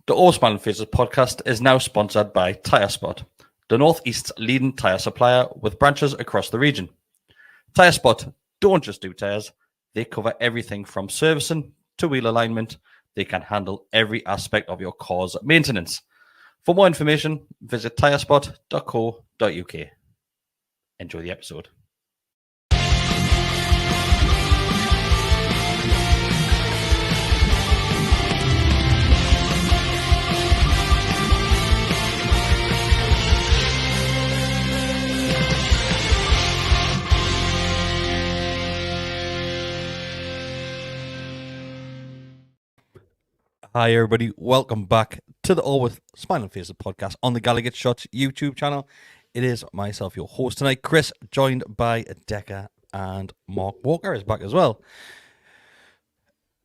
The All Smiling Faces podcast is now sponsored by Tyre Spot, the Northeast's leading tyre supplier with branches across the region. Tyre Spot don't just do tyres, they cover everything from servicing to wheel alignment. They can handle every aspect of your car's maintenance. For more information, visit tyrespot.co.uk. Enjoy the episode. Hi everybody, welcome back to the Always Smiling Faces podcast on the GallowgateShots YouTube channel. It is myself, your host tonight, Chris, joined by Decca, and Mark Walker is back as well.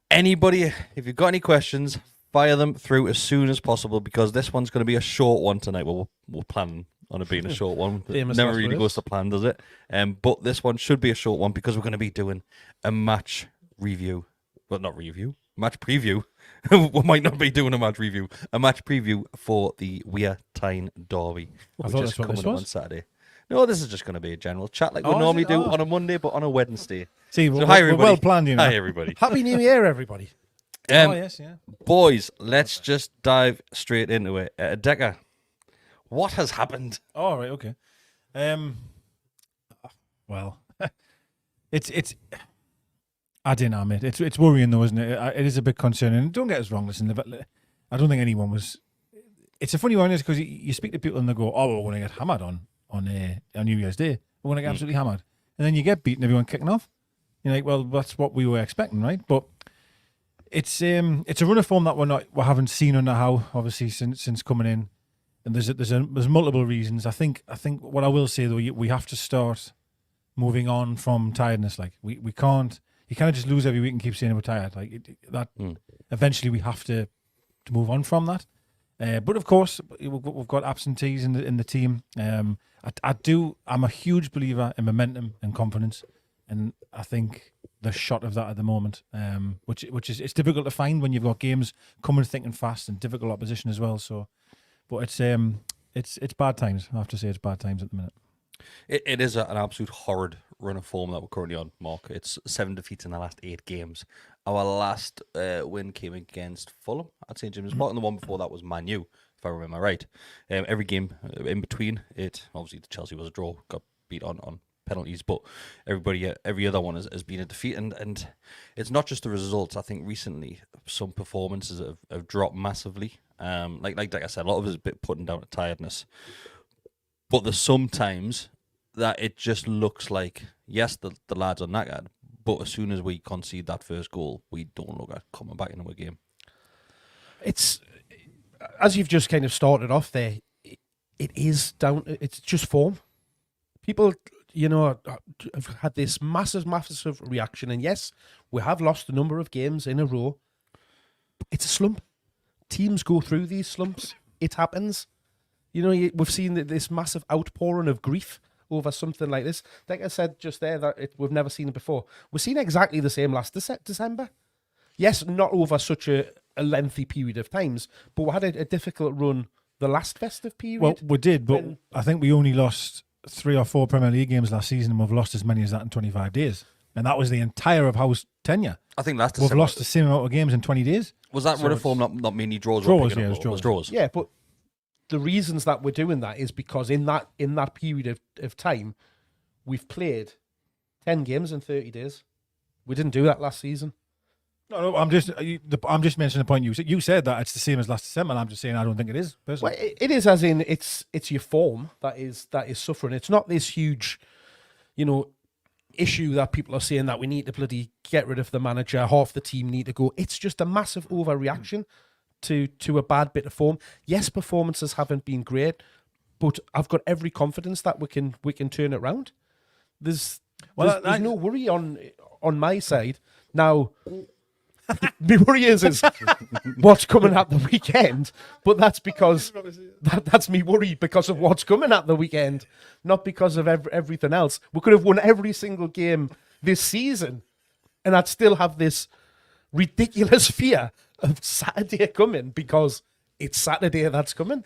Anybody, if you've got any questions, fire them through as soon as possible, because this one's going to be a short one tonight. Well, we're planning on it being a short one. It never really goes to plan, does it? But this one should be a short one because we're going to be doing a match review. Well, not review. Match preview. We might not be doing a match review. A match preview for the Weir Tyne Derby, which is coming up on Saturday. No, this is just going to be a general chat like we normally do on a Monday, but on a Wednesday. See, we're well planned, you know. Hi, everybody. Happy New Year, everybody. Yes, yeah. Boys, let's just dive straight into it. Decca, what has happened? Oh, right, okay. Well, it's. I don't know, mate. It's worrying though, isn't it? It is a bit concerning. Don't get us wrong, listen. I don't think anyone was. It's a funny one, is because you speak to people and they go, "Oh, we're going to get hammered on New Year's Day. We're going to get absolutely hammered," and then you get beaten, everyone kicking off. You're like, "Well, that's what we were expecting, right?" But it's a run of form that we haven't seen under Howe, obviously since coming in, and there's multiple reasons. I think what I will say though, we have to start moving on from tiredness. Like we can't. You can't just lose every week and keep saying we're tired. Eventually we have to move on from that. But of course, we've got absentees in the team. I'm a huge believer in momentum and confidence, and I think the shot of that at the moment, which is it's difficult to find when you've got games coming thick and fast and difficult opposition as well. So, but it's bad times. I have to say, it's bad times at the minute. It is an absolute horrid run of form that we're currently on, Mark. It's 7 defeats in the last 8 games. Our last win came against Fulham at St James's Park, and the one before that was Man U, if I remember right. Every game in between it, obviously the Chelsea was a draw, got beat on penalties, but every other one has been a defeat, and it's not just the results. I think recently some performances have dropped massively. Like I said, a lot of it is a bit putting down to tiredness. But there's sometimes that it just looks like, yes, the lads are knackered, but as soon as we concede that first goal, we don't look at coming back into a game. It's, as you've just kind of started off there, it's just form. People, have had this massive reaction, and yes, we have lost a number of games in a row. It's a slump. Teams go through these slumps. It happens. We've seen this massive outpouring of grief over something like this. Like I said just there, that we've never seen it before. We've seen exactly the same last December. Yes, not over such a lengthy period of times, but we had a difficult run the last festive period. Well, we did, but I think we only lost 3 or 4 Premier League games last season, and we've lost as many as that in 25 days. And that was the entire of Howe's tenure. I think last December, we've lost the same amount of games in 20 days. Was that run of form not mainly draws? Draws, yeah, it was draws. Yeah, but the reasons that we're doing that is because in that period of time, we've played 10 games in 30 days. We didn't do that last season. No, I'm just mentioning the point you said that it's the same as last December, and I'm just saying I don't think it is. Personally. Well, it is, as in it's your form that is suffering. It's not this huge, issue that people are saying that we need to bloody get rid of the manager, half the team need to go. It's just a massive overreaction to a bad bit of form. Yes, performances haven't been great, but I've got every confidence that we can turn it around. There's no worry on my side. Now, my worry is what's coming at the weekend, but that's because that's me worry because of what's coming at the weekend, not because of everything else. We could have won every single game this season, and I'd still have this ridiculous fear of Saturday coming because it's Saturday that's coming.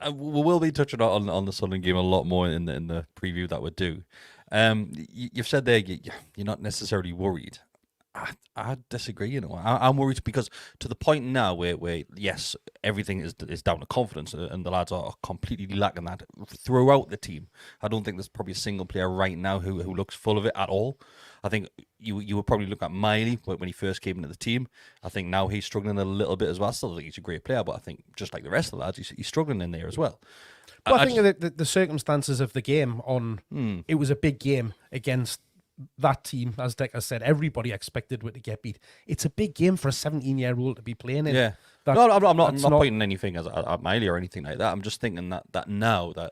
We will be touching on the Sunderland game a lot more in the preview that we do. You've said there you're not necessarily worried. I disagree. You know, I'm worried because to the point now where yes, everything is down to confidence, and the lads are completely lacking that throughout the team. I don't think there's probably a single player right now who looks full of it at all. I think you would probably look at Miley when he first came into the team. I think now he's struggling a little bit as well. I still think he's a great player, but I think just like the rest of the lads, he's struggling in there as well. Well, I think the circumstances of the game it was a big game against that team. As Decker said, everybody expected it to get beat. It's a big game for a 17-year-old to be playing in. Yeah. No, I'm not pointing anything at Miley or anything like that. I'm just thinking that now that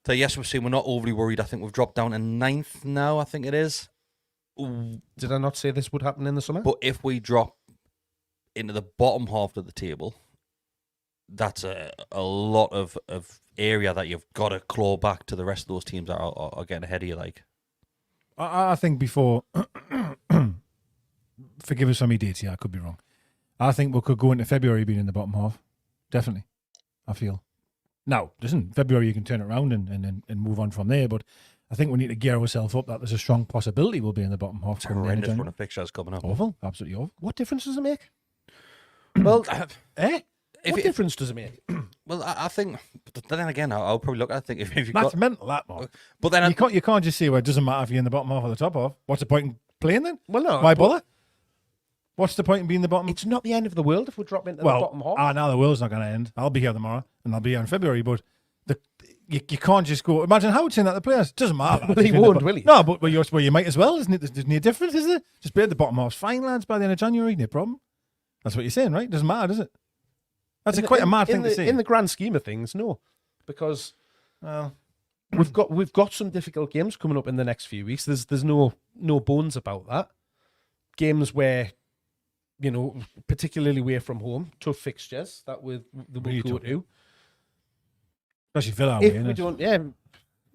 yes, we're saying we're not overly worried. I think we've dropped down to 9th now, I think it is. Did I not say this would happen in the summer? But if we drop into the bottom half of the table, that's a lot of area that you've got to claw back to the rest of those teams that are getting ahead of you. Like, I think before, forgive us for me dates here, I could be wrong. I think we could go into February being in the bottom half. Definitely, I feel. Now, listen, February you can turn it around and move on from there, but I think we need to gear ourselves up that there's a strong possibility we'll be in the bottom half. it's horrendous run of fixtures coming up. Awful, absolutely awful. What difference does it make? Well, What difference does it make? Well, I think, but then again, I'll probably look. I think if you've That's got, mental, that man. but then You can't just say, well, it doesn't matter if you're in the bottom half or the top half. What's the point in playing then? Well, no. Why bother? What's the point in being the bottom? It's not the end of the world if we drop into the bottom half. Now the world's not going to end. I'll be here tomorrow and I'll be here in February, but you can't just go. Imagine Howard saying that to the players. It doesn't matter. Well, he won't, will he? No, but you might as well, isn't it? There's no difference, is there? Just be at the bottom half. Fine, lads, by the end of January, no problem. That's what you're saying, right? Doesn't matter, does it? That's quite a mad thing to say. In the grand scheme of things, no, because we've got some difficult games coming up in the next few weeks. There's no bones about that. Games where, you know, particularly away from home, tough fixtures that we'll Really go tough. to. Especially Villa. If we don't,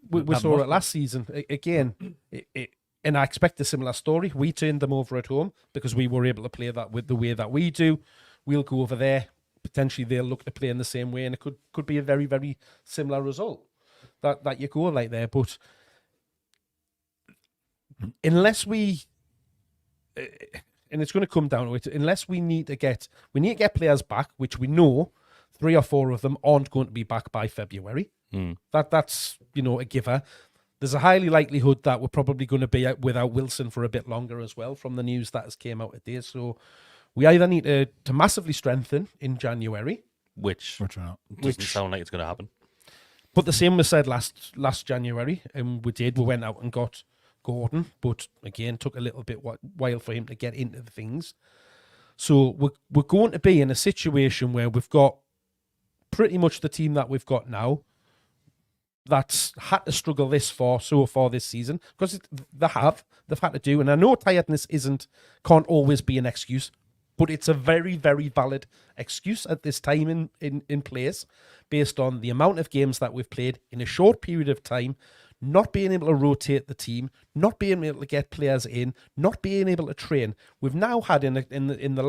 we saw it last season again. And I expect a similar story. We turned them over at home because we were able to play that with the way that we do. We'll go over there. Potentially they'll look to play in the same way, and it could be a very, very similar result that you go like there. But unless we, and it's going to come down to it, unless we need to get players back, which we know 3 or 4 of them aren't going to be back by February. That's a giver. There's a highly likelihood that we're probably going to be out without Wilson for a bit longer as well, from the news that has came out today. So we either need to massively strengthen in January, which doesn't sound like it's going to happen. But the same was said last January, and we went out and got Gordon, but again took a little bit while for him to get into the things. So we're going to be in a situation where we've got pretty much the team that we've got now that's had to struggle so far this season, because they've had to do, and I know tiredness can't always be an excuse, but it's a very, very valid excuse at this time in place, based on the amount of games that we've played in a short period of time, not being able to rotate the team, not being able to get players in, not being able to train. We've now had in the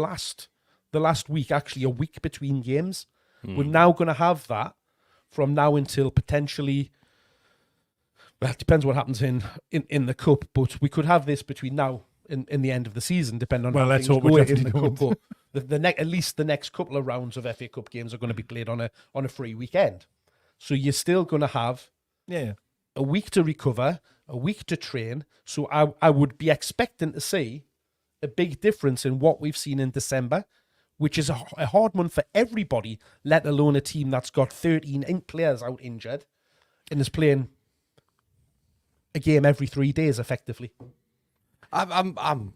last week, actually a week between games. We're now going to have that from now until potentially, well, it depends what happens in the cup, but we could have this between now and the end of the season, depending on how let's things hope go we in the definitely cup. But at least the next couple of rounds of FA Cup games are going to be played on a free weekend. So you're still going to have a week to recover, a week to train. So I would be expecting to see a big difference in what we've seen in December, which is a hard month for everybody, let alone a team that's got 13 players out injured and is playing a game every 3 days, effectively. I'm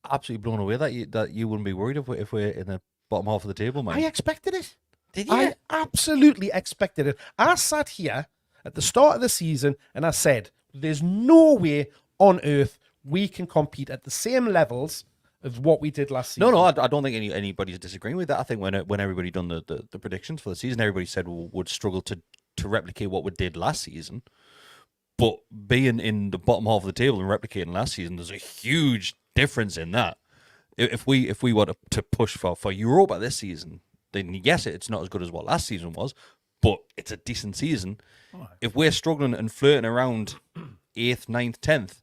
absolutely blown away that you wouldn't be worried if we're in the bottom half of the table, man. I expected it. Did you? I absolutely expected it. I sat here at the start of the season and I said, there's no way on earth we can compete at the same levels of what we did last season. No, I don't think anybody's disagreeing with that. I think when everybody done the predictions for the season, everybody said we would struggle to replicate what we did last season. But being in the bottom half of the table and replicating last season, there's a huge difference in that. If we were to push for Europa this season, then yes, it's not as good as what last season was, but it's a decent season. If we're struggling and flirting around 8th, 9th, 10th,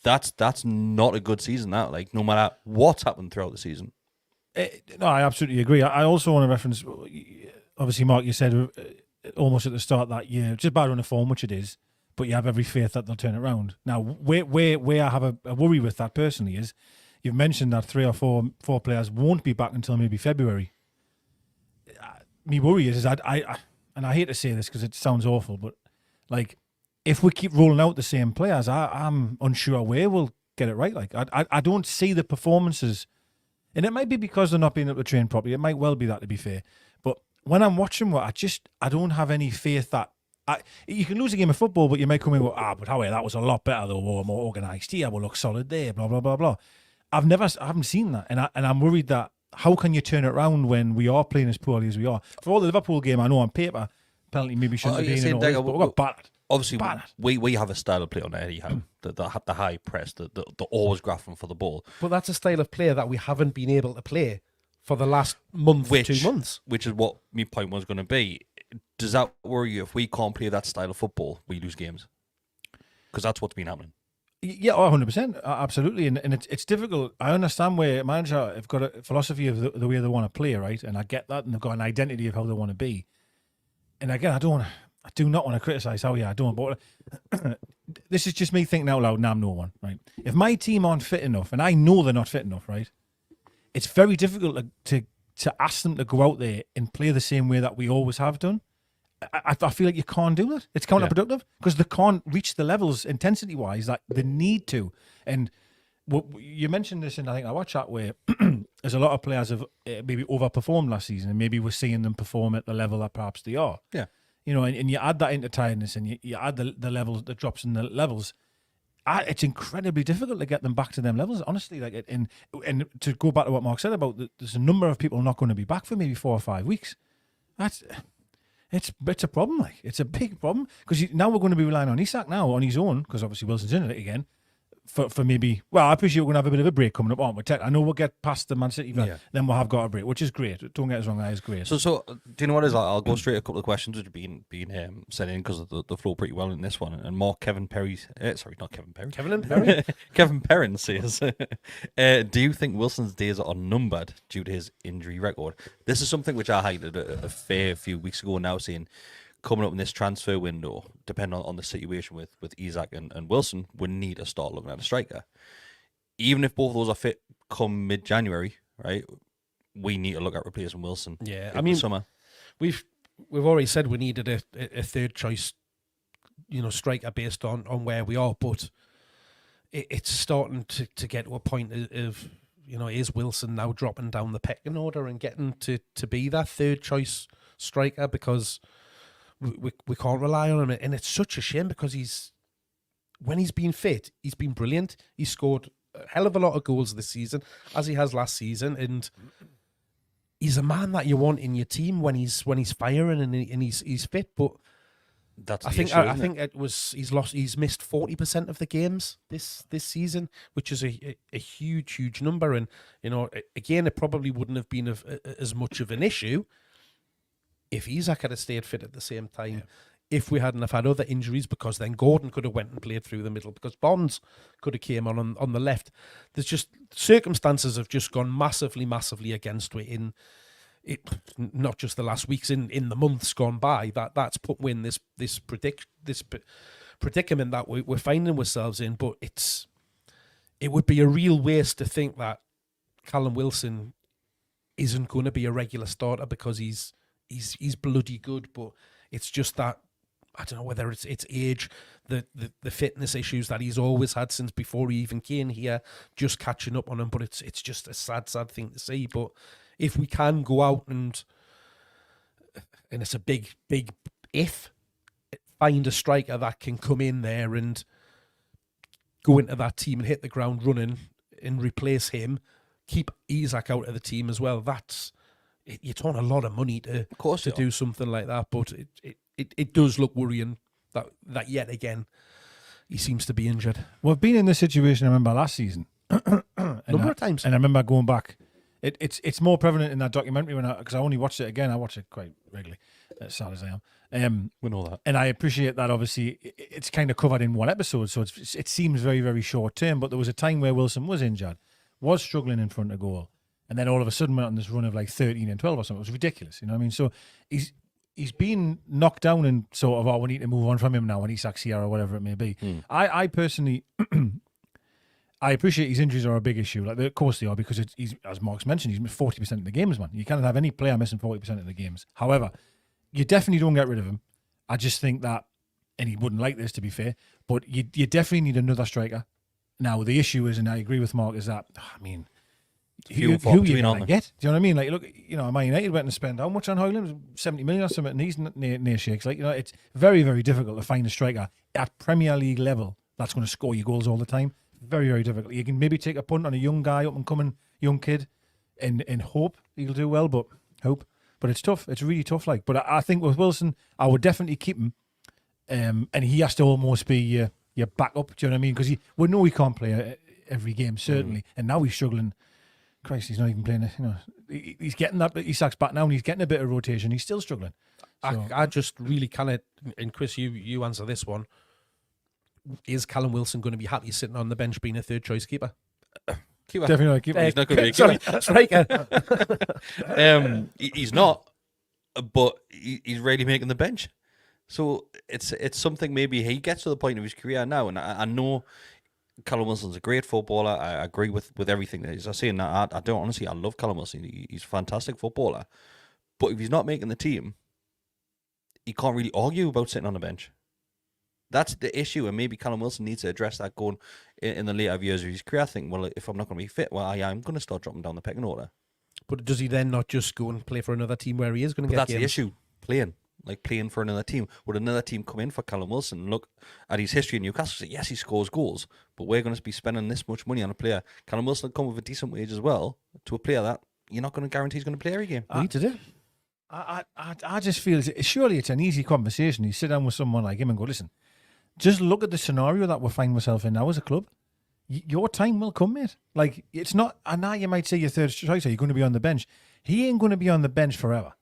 that's not a good season. That no matter what's happened throughout the season. No, I absolutely agree. I also want to reference, obviously, Mark, you said almost at the start that year, just bad run of form, which it is, but you have every faith that they'll turn it around. Now, where I have a worry with that personally is, you've mentioned that 3 or 4 players won't be back until maybe February. My worry is I and I hate to say this because it sounds awful, but if we keep rolling out the same players, I'm unsure where we'll get it right. I don't see the performances. And it might be because they're not being able to train properly. It might well be that, to be fair. But when I'm watching, I don't have any faith that you can lose a game of football, but you may come in and go, but how that was a lot better though, or more organised here, we'll look solid there, blah blah blah blah. I haven't seen that, and I'm worried that how can you turn it around when we are playing as poorly as we are? For all the Liverpool game, I know on paper penalty maybe shouldn't have been, but we got battered. Obviously, we have a style of play on anyhow. The high press, the always grappling for the ball. But that's a style of play that we haven't been able to play for the last month, 2 months. Which is what my point was going to be. Does that worry you? If we can't play that style of football, we lose games? Because that's what's been happening. Yeah, 100%, absolutely, and it's difficult. I understand where manager have got a philosophy of the way they want to play, right? And I get that, and they've got an identity of how they want to be. And again, I do not want to criticise how I don't. But this is just me thinking out loud, and I'm no one, right? If my team aren't fit enough, and I know they're not fit enough, right? It's very difficult to ask them to go out there and play the same way that we always have done. I feel like you can't do that. It's counterproductive because they can't reach the levels intensity-wise that they need to. And you mentioned this in, I think, our chat where there's a lot of players have maybe overperformed last season, and maybe we're seeing them perform at the level that perhaps they are. Yeah. And you add that into tiredness, and you add the levels, the drops in the levels. It's incredibly difficult to get them back to them levels, honestly. And to go back to what Mark said about there's a number of people not going to be back for maybe 4 or 5 weeks. It's a problem. It's a big problem because now we're going to be relying on Isak now on his own, because obviously Wilson's in it again. For maybe, well, I appreciate we're going to have a bit of a break coming up, aren't we? I know we'll get past the Man City, but then we'll have got a break, which is great. Don't get us wrong, that is great. So do you know what it is? I'll go straight a couple of questions which have been sent in because the flow pretty well in this one. And Mark Kevin Perry, sorry, not Kevin Perry. Kevin and Perry? Kevin Perrin says, do you think Wilson's days are numbered due to his injury record? This is something which I highlighted a fair few weeks ago now, saying coming up in this transfer window, depending on the situation with Isak and Wilson, we need to start looking at a striker. Even if both of those are fit come mid-January, right, we need to look at replacing Wilson. Yeah, I mean, summer. We've already said we needed a third choice, striker based on where we are, but it's starting to get to a point of is Wilson now dropping down the pecking order and getting to be that third choice striker, because we can't rely on him, and it's such a shame because when he's been fit, he's been brilliant. He's scored a hell of a lot of goals this season, as he has last season, and he's a man that you want in your team when he's firing and he's fit. But that's I think he's missed 40% of the games this season, which is a huge number, and again, it probably wouldn't have been as much of an issue if Isak had stayed fit at the same time, if we hadn't have had other injuries, because then Gordon could have went and played through the middle, because Bonds could have came on the left. There's just circumstances have just gone massively against it not just the last weeks, in the months gone by. That's put in this predicament that we're finding ourselves in. But it would be a real waste to think that Callum Wilson isn't going to be a regular starter because he's bloody good, but it's just that I don't know whether it's age, the fitness issues that he's always had since before he even came here, just catching up on him. But it's just a sad thing to see. But if we can go out and it's a big if, find a striker that can come in there and go into that team and hit the ground running and replace him, keep Isak out of the team as well. You're talking a lot of money to do something like that, but it does look worrying that yet again he seems to be injured. Well, I've been in this situation, I remember last season. Number of times. And I remember going back, It's more prevalent in that documentary because I only watched it again. I watch it quite regularly, as sad as I am. We know that. And I appreciate that. Obviously, it's kind of covered in one episode, so it seems very, very short term. But there was a time where Wilson was injured, was struggling in front of goal, and then all of a sudden went on this run of like 13 and 12 or something. It was ridiculous, you know what I mean? So he's been knocked down and sort of, we need to move on from him now when he's here or whatever it may be. I personally, I appreciate his injuries are a big issue. Like, of course they are, because he's, as Mark's mentioned, he's missed 40% of the games, man. You can't have any player missing 40% of the games. However, you definitely don't get rid of him. I just think that, and he wouldn't like this, to be fair, but you definitely need another striker. Now, the issue is, and I agree with Mark, is that, I mean, who you going to get? Do you know what I mean? Like, look, Man United went and spent how much on Højlund? 70 million or something, and he's near shakes. Like, it's very, very difficult to find a striker at Premier League level that's going to score you goals all the time. Very, very difficult. You can maybe take a punt on a young guy, up and coming young kid, and hope he'll do well, but it's tough. It's really tough. Like, but I think with Wilson, I would definitely keep him, and he has to almost be your backup. Do you know what I mean? Because we know he can't play every game, certainly, and now he's struggling. Christ, he's not even playing. He's getting that. He sacks back now, and he's getting a bit of rotation. He's still struggling. So. I just really kind and Chris, you answer this one. Is Callum Wilson going to be happy sitting on the bench being a third choice keeper? Keeper. Definitely not a keeper. He's not going to be a keeper. Sorry, striker. He's not, but he's rarely making the bench. So it's something maybe he gets to the point of his career now, and I know Callum Wilson's a great footballer. I agree with everything that he's saying. I don't honestly. I love Callum Wilson. He's a fantastic footballer, but if he's not making the team, he can't really argue about sitting on the bench. That's the issue, and maybe Callum Wilson needs to address that going in the later years of his career. I think, well, if I'm not going to be fit, well, I'm going to start dropping down the pecking order. But does he then not just go and play for another team where he is going to get that's games? The issue, playing for another team. Would another team come in for Callum Wilson and look at his history in Newcastle and say, yes, he scores goals, but we're going to be spending this much money on a player. Callum Wilson will come with a decent wage as well to a player that you're not going to guarantee he's going to play every game. Need to do. I just feel, surely it's an easy conversation. You sit down with someone like him and go, listen, just look at the scenario that we find ourselves in now as a club. Your time will come, mate. Like, it's not, and now you might say your third choice, are you going to be on the bench? He ain't going to be on the bench forever,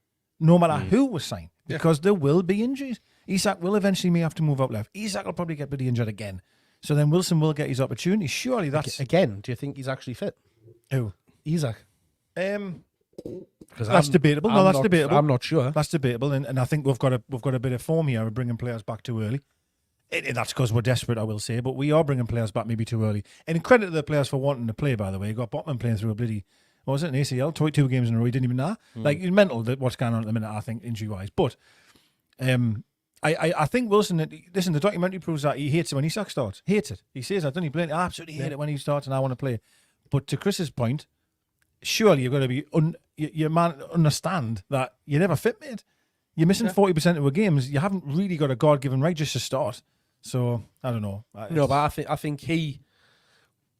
no matter who was signed, because there will be injuries. Isak will eventually may have to move up left. Isak will probably get pretty injured again. So then Wilson will get his opportunity. Surely that's... Again, do you think he's actually fit? Who? Isak. That's debatable. That's debatable. I'm not sure. That's debatable, and I think we've got a bit of form here of bringing players back too early. That's because we're desperate, I will say, but we are bringing players back maybe too early. And credit to the players for wanting to play, by the way. You got Botman playing through a bloody, what was it, an ACL? 22 games in a row, he didn't even know. Like, it's mental that what's going on at the minute, I think, injury-wise. But I think Wilson, listen, the documentary proves that he hates it when Isak starts. Hates it. He says, I absolutely hate it when he starts and I want to play. But to Chris's point, surely you've got to be, your man understand that you're never fit, mate. You're missing 40% of the games. You haven't really got a God-given right just to start. So I don't know. No, but I think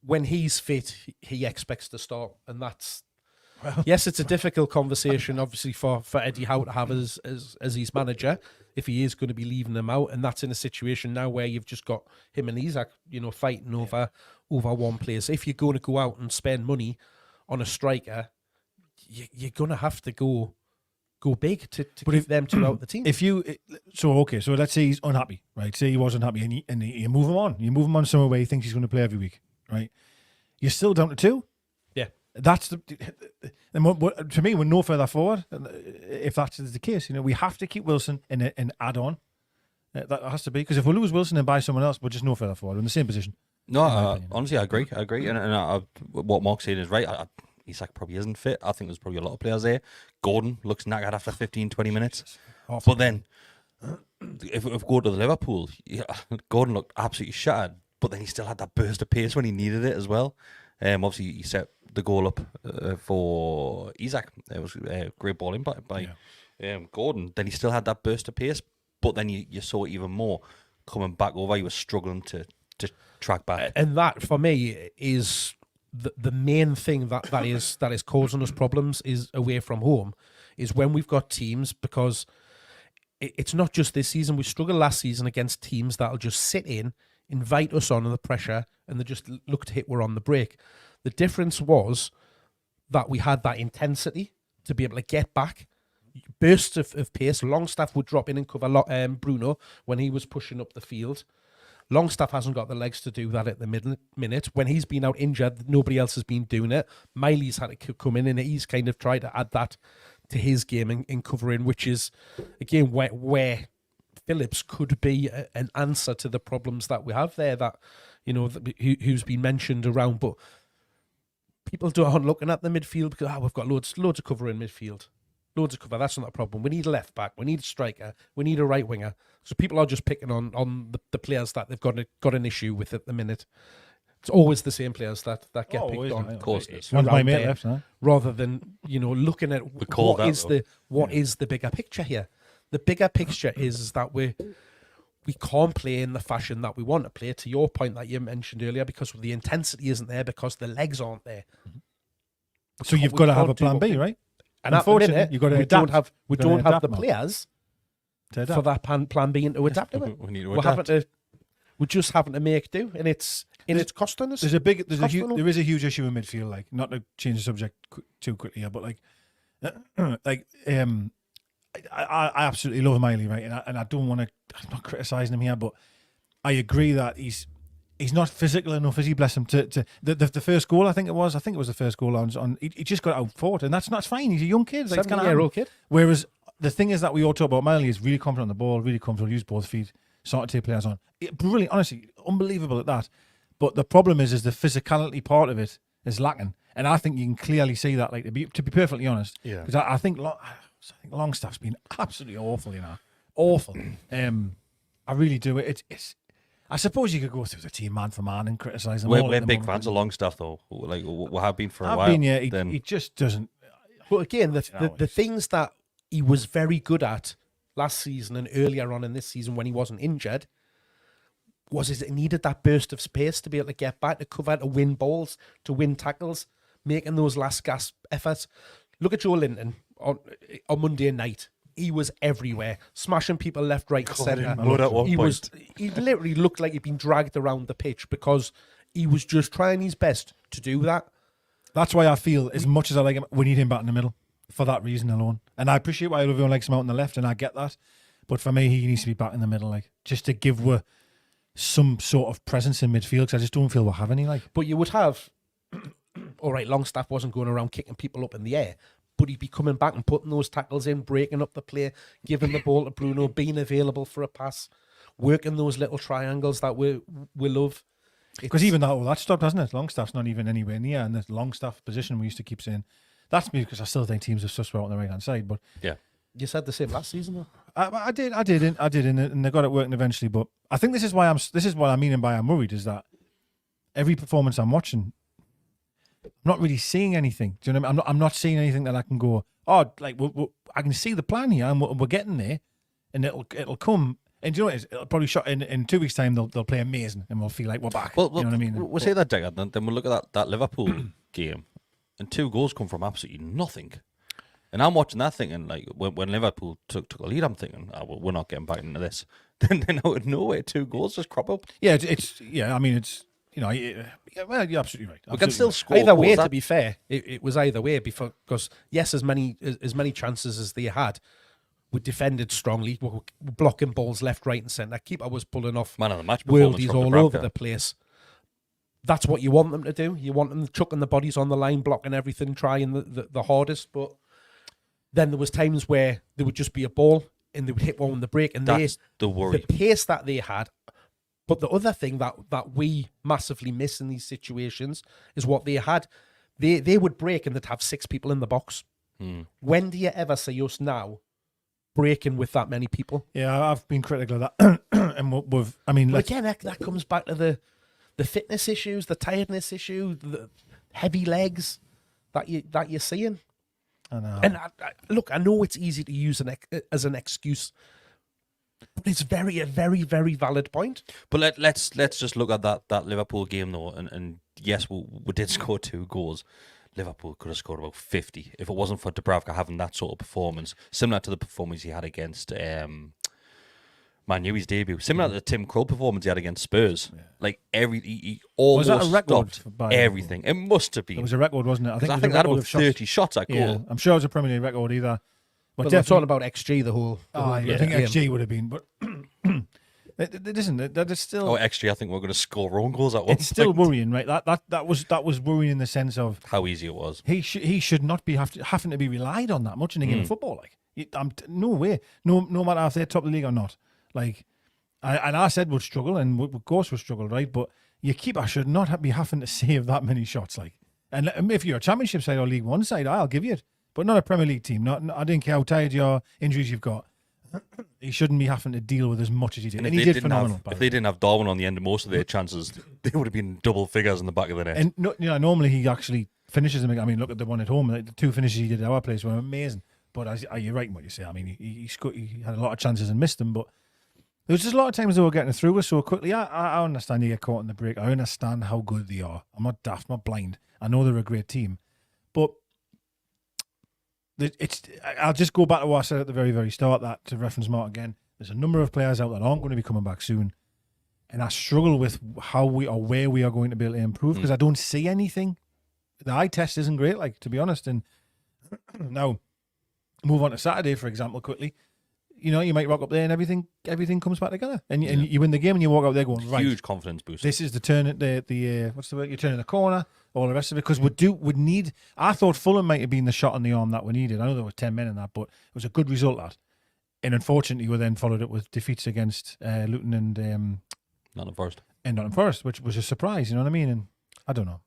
when he's fit, he expects to start, and that's yes, it's a difficult conversation, obviously for Eddie Howe to have as his manager if he is going to be leaving them out, and that's in a situation now where you've just got him and Isak, fighting over one place. If you're going to go out and spend money on a striker, you're going to have to go big to keep them two out the team. So let's say he's unhappy, right? Say he was unhappy, and you move him on. You move him on somewhere where he thinks he's going to play every week, right? You're still down to two. Yeah, that's to me, we're no further forward. If that's the case, we have to keep Wilson and add on. That has to be, because if we lose Wilson and buy someone else, we're just no further forward. We're in the same position. No, honestly, I agree, and what Mark's saying is right. Isak probably isn't fit. I think there's probably a lot of players there. Gordon looks knackered after 15, 20 minutes. But then, if we go to the Liverpool, Gordon looked absolutely shattered, but then he still had that burst of pace when he needed it as well. Obviously, he set the goal up for Isak. It was a great ball in by Gordon. Then he still had that burst of pace, but then you saw it even more coming back over. He was struggling to track back. And that, for me, is... The main thing that is causing us problems is away from home, is when we've got teams, because it's not just this season. We struggled last season against teams that'll just sit in, invite us on the pressure, and they just look to hit we're on the break. The difference was that we had that intensity to be able to get back. Bursts of pace. Longstaff would drop in and cover Bruno when he was pushing up the field. Longstaff hasn't got the legs to do that at the minute. When he's been out injured, nobody else has been doing it. Miley's had to come in, and he's kind of tried to add that to his game in covering, which is, again, where Phillips could be an answer to the problems that we have there, that, you know, who's been mentioned around. But people aren't looking at the midfield because we've got loads of cover in midfield. Loads of cover, that's not a problem. We need a left back, we need a striker, we need a right winger. So people are just picking on the players that they've got an issue with at the minute. It's always the same players that get picked on. Of course it is. One's my mate there, left, huh? rather than, you know, looking at what is the bigger picture here. The bigger picture is that we can't play in the fashion that we want to play, to your point that you mentioned earlier, because the intensity isn't there, because the legs aren't there. So you've got to have a plan B, right? And at the minute, you've got to we adapt. don't have the Mark, players to adapt. for that plan B and to adapt to it. We need to We're just having to make do, and it's costing us. There is a huge issue in midfield. Like, not to change the subject too quickly here, but I absolutely love Miley, right? And I don't want to. I'm not criticising him here, but I agree that he's not physical enough, is he? Bless him. To the first goal, I think it was the first goal on. He just got out fought, and that's fine. He's a young kid, like, 7-year-old kid. Whereas the thing is that we all talk about Miley is really confident on the ball, really comfortable, use both feet, sort of take players on. Brilliant, honestly, unbelievable at that. But the problem is the physicality part of it is lacking, and I think you can clearly see that. Like, to be perfectly honest, because I think Longstaff's been absolutely awful, awful. I really do. It's. I suppose you could go through the team man for man and criticise them. We're big fans of Longstaff, though. Like, we have been for a while. I've been, yeah. He just doesn't. But again, the things that he was very good at last season and earlier on in this season when he wasn't injured was it needed that burst of space to be able to get back, to cover, to win balls, to win tackles, making those last gasp efforts. Look at Joe Linton on Monday night. He was everywhere, smashing people left, right, and centre. He literally looked like he'd been dragged around the pitch because he was just trying his best to do that. That's why I feel, as much as I like him, we need him back in the middle for that reason alone. And I appreciate why everyone likes him out on the left, and I get that. But for me, he needs to be back in the middle, like, just to give some sort of presence in midfield, because I just don't feel we have any. Like, but you would have, all right, Longstaff wasn't going around kicking people up in the air, but he'd be coming back and putting those tackles in, breaking up the play, giving the ball to Bruno, being available for a pass, working those little triangles that we love. Because even that stopped, hasn't it? Longstaff's not even anywhere near, and the Longstaff position we used to keep saying. That's because I still think teams are suspect on the right hand side. But yeah, you said the same last season, though. I did, and they got it working eventually. But I think this is what I mean by I'm worried, is that every performance I'm watching, I'm not really seeing anything. Do you know what I mean? I'm not seeing anything that I can go, like I can see the plan here, and we're getting there, and it'll come. And do you know what it is? It'll probably shot in 2 weeks' time. They'll play amazing, and we'll feel like we're back. Well, you know what I mean? We'll say that, Digger. Then we'll look at that Liverpool game, and 2 goals come from absolutely nothing. And I'm watching that thinking, like, when Liverpool took a lead, I'm thinking, we're not getting back into this. Then out of nowhere, 2 goals just crop up. Yeah, it's I mean, it's, well, you're absolutely right. We can still score. Either way, to be fair, it was either way, because yes, as many chances as they had, we defended strongly, we were blocking balls left, right, and centre. Keeper was pulling off man of the match worldies all over the place. That's what you want them to do. You want them chucking the bodies on the line, blocking everything, trying the hardest. But then there was times where there would just be a ball and they would hit one on the break, and that's the worry. The pace that they had. But the other thing that we massively miss in these situations is what they had. They would break and they'd have 6 people in the box. When do you ever see us now breaking with that many people? Yeah, I've been critical of that. And again, that comes back to the fitness issues, the tiredness issue, the heavy legs that you're seeing. I know. And I know it's easy to use as an excuse, but it's a very, very valid point. But let's just look at that Liverpool game, though, and yes, we did score 2 goals. Liverpool could have scored about 50 if it wasn't for Dubravka having that sort of performance, similar to the performance he had against Man U, his debut, similar to the Tim Krul performance he had against Spurs. Like he Was that a almost record stopped by everything. It must have been. It was a record, wasn't it? I 'Cause I it was think a that had record about of shots. 30 shots at goal. Yeah, I'm sure it was a Premier League record either. But Well, they're talking definitely, about XG the whole I think game. XG would have been, but it isn't. That is still. Oh, actually, I think we're going to score own goals at one It's still point. worrying, right? That was worrying in the sense of How easy it was. he should not be having to be relied on that much in a game of football. Like, no way, no matter if they're top of the league or not. Like, I said would struggle, and of course would struggle, right? But your keeper should not be having to save that many shots. Like, and if you're a Championship side or League One side, I'll give you it. But not a Premier League team. I didn't care how tired your injuries you've got. He shouldn't be having to deal with as much as he did. And he did phenomenal. If they didn't have Darwin on the end of most of their chances, they would have been double figures in the back of the net. And normally he actually finishes them. I mean, look at the one at home. The two finishes he did at our place were amazing. But you're right in what you say. I mean, he had a lot of chances and missed them. But there was just a lot of times they were getting through us so quickly. I understand you get caught in the break. I understand how good they are. I'm not daft, I'm not blind. I know they're a great team. But I'll just go back to what I said at the very, very start, that to reference Mark again. There's a number of players out that aren't going to be coming back soon. And I struggle with how we or where we are going to be able to improve because I don't see anything. The eye test isn't great, like, to be honest. And now, move on to Saturday, for example, quickly. You might rock up there and everything comes back together. And you win the game and you walk out there going, right. Huge confidence boost. This is the turn, what's the word? You're turning the corner, all the rest of it. Because would need, I thought Fulham might have been the shot on the arm that we needed. I know there were 10 men in that, but it was a good result, that. And unfortunately, we then followed it with defeats against Luton and Nottingham Forest, which was a surprise, you know what I mean? And I don't know.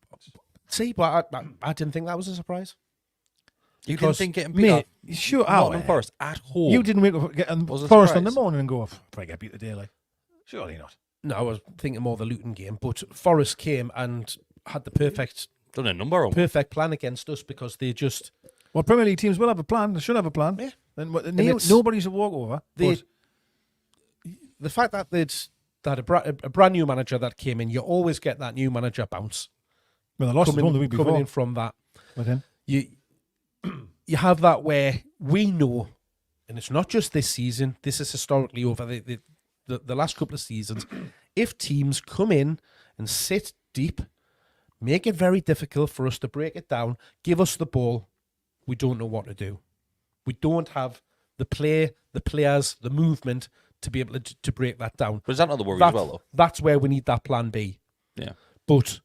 See, but I didn't think that was a surprise. You didn't think getting beat Mate, at sure, Nottingham Forest at home? You didn't wake up and Was a Forest on the surprise. morning and go, probably get beat today, like. Surely not. No, I was thinking more the Luton game, but Forest came and had the perfect Done a number on them. plan against us because they just Well, Premier League teams will have a plan. They should have a plan. Yeah. And it's- nobody's a walkover. they. but The fact that they had a brand new manager that came in, you always get that new manager bounce well, they lost one the week coming before. in from that. With him. You have that where we know, and it's not just this season. This is historically over the last couple of seasons. If teams come in and sit deep, make it very difficult for us to break it down, give us the ball, we don't know what to do. We don't have the players, the movement to be able to break that down. But is that not the worry as well, though? That's where we need that plan B. Yeah. But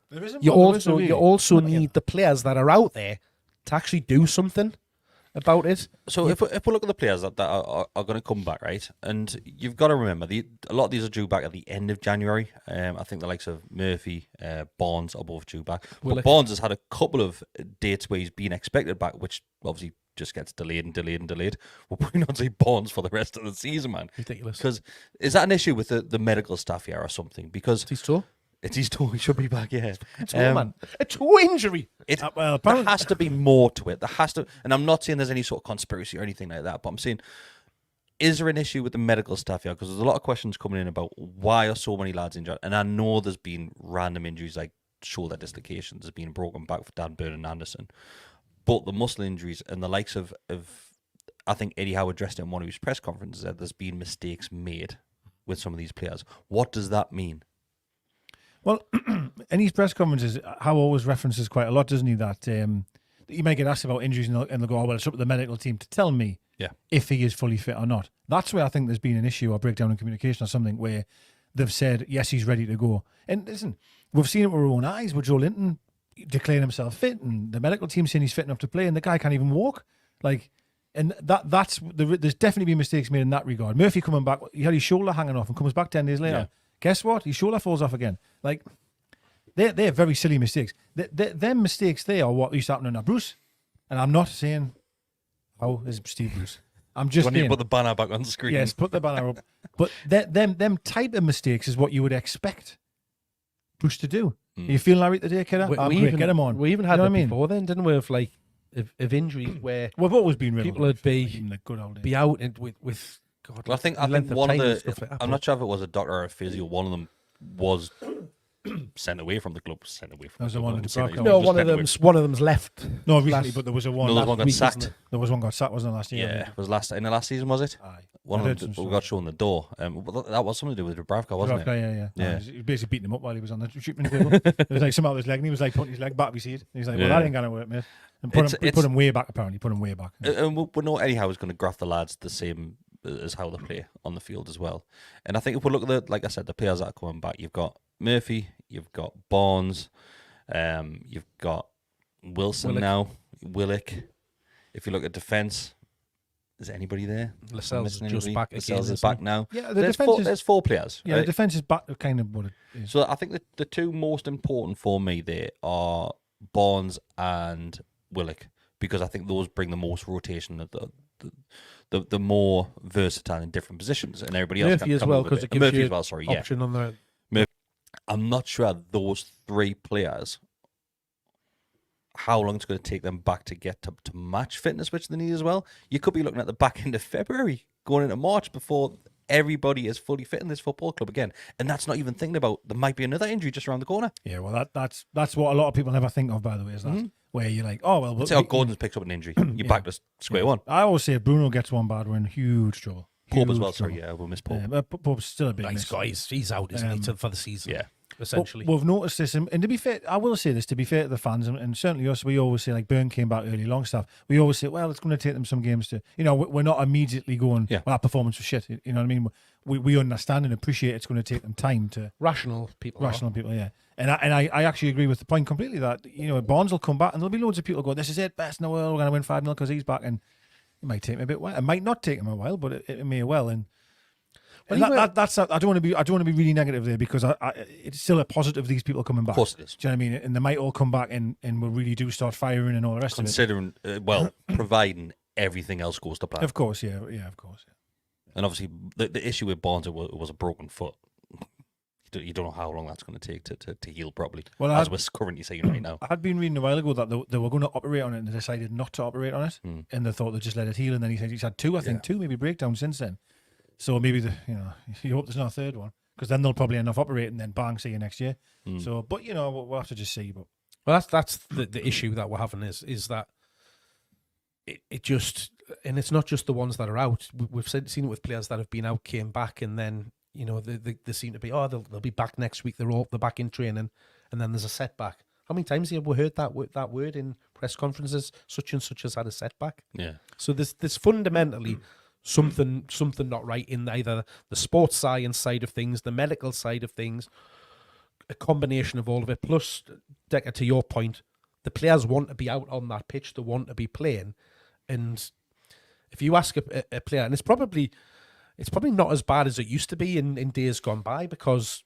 There isn't you one, there isn't also really. need the players that are out there to actually do something about it. So if we look at the players that are going to come back, right, and you've got to remember, a lot of these are due back at the end of January. I think the likes of Murphy, Barnes are both due back. But Barnes has had a couple of dates where he's been expected back, which obviously just gets delayed and delayed and delayed. We'll probably not see Barnes for the rest of the season, man. Ridiculous. Because is that an issue with the medical staff here or something? Because He's toe. it's his toe. He should be back, yeah. Man. A toe injury. Well, There has to be more to it. There has to, and I'm not saying there's any sort of conspiracy or anything like that, but I'm saying, is there an issue with the medical staff here? Because there's a lot of questions coming in about why are so many lads injured, and I know there's been random injuries like shoulder dislocations, there's been a broken back for Dan Burn and Anderson, but the muscle injuries and the likes of I think Eddie Howe addressed it in one of his press conferences that there's been mistakes made with some of these players. What does that mean? Well, in his press conferences, Howe always references quite a lot, doesn't he? That you might get asked about injuries and they'll go, oh, well, it's up to the medical team to tell me if he is fully fit or not. That's where I think there's been an issue or breakdown in communication or something where they've said, yes, he's ready to go. And listen, we've seen it with our own eyes with Joe Linton declaring himself fit and the medical team saying he's fit enough to play and the guy can't even walk. Like, and there's definitely been mistakes made in that regard. Murphy coming back, he had his shoulder hanging off and comes back 10 days later. Yeah. Guess what? His shoulder falls off again. Like, they're very silly mistakes. Them mistakes there are what used to happen in Bruce. And I'm not saying, how is Steve Bruce? I'm just Do I need to saying, put the banner back on the screen? yes, put the banner up. But them type of mistakes is what you would expect Bruce to do. Are you feeling all right today, kiddo? Get him on. We even had You know that what I mean? before then, didn't we? Of like of injuries where We've always been real. people would in the good old days. be out and with God. Well, I think length of one of time and the. stuff like that, I'm not sure if it was a doctor or a physio. One of them was sent away from the club. Sent away from That was the the club. one I at wouldn't say that Dubravka. he's No, just one sent of them's left. No, recently, last- but there was a away. one. No, there's one got week, isn't sacked. it? There was one got sacked, wasn't it, last year? Yeah, it was in the last season, was it? Aye. One I of heard them some got shown the door. That was something to do with Dubravka, wasn't Dubravka, it? yeah. Yeah. He was basically beating him up while he was on the treatment table. It was like some out his leg, and he was like putting his leg back. We see it. And he's like, "Well, Yeah. that ain't gonna work, mate." And put him way back. Apparently, put him way back. And we know anyhow is going to graft the lads the same as how they play on the field as well. And I think if we look at the, like I said, the players that are coming back, you've got Murphy, you've got Barnes, you've got Wilson now, Willock. If you look at defence, is anybody there? Lascelles Missing just anybody? back Lascelles again, is isn't back now. Yeah, the There's defense there's four players. Yeah, right? the defence is back, kind of what it is. So I think that the two most important for me there are Barnes and Willock, because I think those bring the most rotation, the more versatile in different positions, and everybody else Murphy can as come well, over because there. it gives Murphy you as well. Sorry, yeah. option on the. I'm not sure those three players, how long it's going to take them back to get to match fitness, which they need as well. You could be looking at the back end of February, going into March, before everybody is fully fit in this football club again. And that's not even thinking about there might be another injury just around the corner. Yeah, well, that's what a lot of people never think of, by the way, is that where you're like, oh well. Let's say Gordon's picked up an injury. You're back to square one. I always say if Bruno gets one bad, we're in huge trouble. Pope as Huge well, trouble. sorry, yeah, we'll miss Pope. But Pope's still a big Nice miss. guys, he's out, isn't he, for the season? Yeah. essentially. But we've noticed this, and to be fair, I will say this, to be fair to the fans, and certainly us, we always say, like Byrne came back early, Longstaff, we always say, well, it's going to take them some games to, we're not immediately going, well, our performance was shit. You know what I mean? We understand and appreciate it's going to take them time to... Rational people, yeah. And I actually agree with the point completely that, Barnes will come back and there'll be loads of people who go, this is it, best in the world, we're going to win 5-0 because he's back, and it might take him a bit while. It might not take him a while, but it may well. And that's I don't want to be really negative there, because it's still a positive these people are coming back. Of course it is. Do you know what I mean? And they might all come back and we really do start firing and all the rest Considering, providing everything else goes to plan. of it. Of course, yeah, of course. Yeah. And obviously, the issue with Barnes was a broken foot. You don't know how long that's going to take to heal properly, as we're currently saying right now. I had been reading a while ago that they were going to operate on it and they decided not to operate on it, and they thought they'd just let it heal. And then he said he's had two maybe breakdowns since then. So maybe you hope there's not a third one, because then they'll probably end up operating and then bang, see you next year. So, but we'll have to just see. But well, that's the issue that we're having is that it just, and it's not just the ones that are out. We've seen it with players that have been out, came back, and then they seem to be they'll be back next week. They're back in training, and then there's a setback. How many times have we heard that word in press conferences? Such and such has had a setback. Yeah. So there's fundamentally something not right in either the sports science side of things, the medical side of things, a combination of all of it. Plus, Decker, to your point, the players want to be out on that pitch. They want to be playing. And if you ask a player, and it's probably not as bad as it used to be in days gone by, because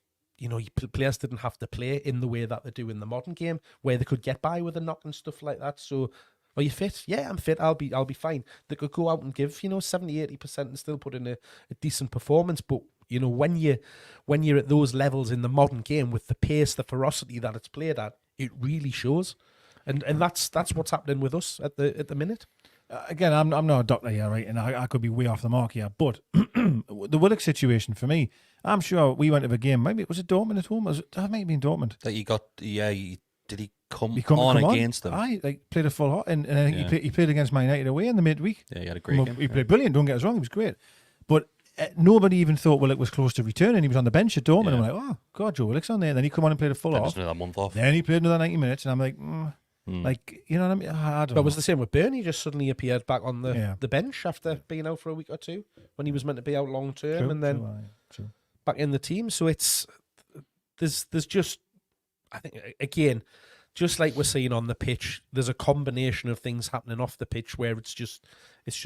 players didn't have to play in the way that they do in the modern game, where they could get by with a knock and stuff like that. So, are you fit? Yeah, I'm fit. I'll be fine. They could go out and give 70-80% and still put in a decent performance. But when you're at those levels in the modern game, with the pace, the ferocity that it's played at, it really shows. And that's what's happening with us at the minute. Again, I'm not a doctor here, right? And I could be way off the mark here. But the Willock situation for me, I'm sure we went to the game. Maybe was it Dortmund at home? That might have been Dortmund. That you got, did he come on against them? I played a full hot, and I think he played against Man United away in the midweek. Yeah, he had a great game. He played brilliant. Don't get us wrong, he was great. But nobody even thought Willock was close to returning. He was on the bench at Dortmund. I'm like, oh God, Joe Willock's on there. And then he come on and played a full Then off. just another month off. Then he played another 90 minutes, and I'm like, like, you know what I mean? I don't know. But it was the same with Byrne. He just suddenly appeared back on the bench after being out for a week or two, when he was meant to be out long term, and then back in the team. So there's just, I think, again, just like we're seeing on the pitch, there's a combination of things happening off the pitch where it's just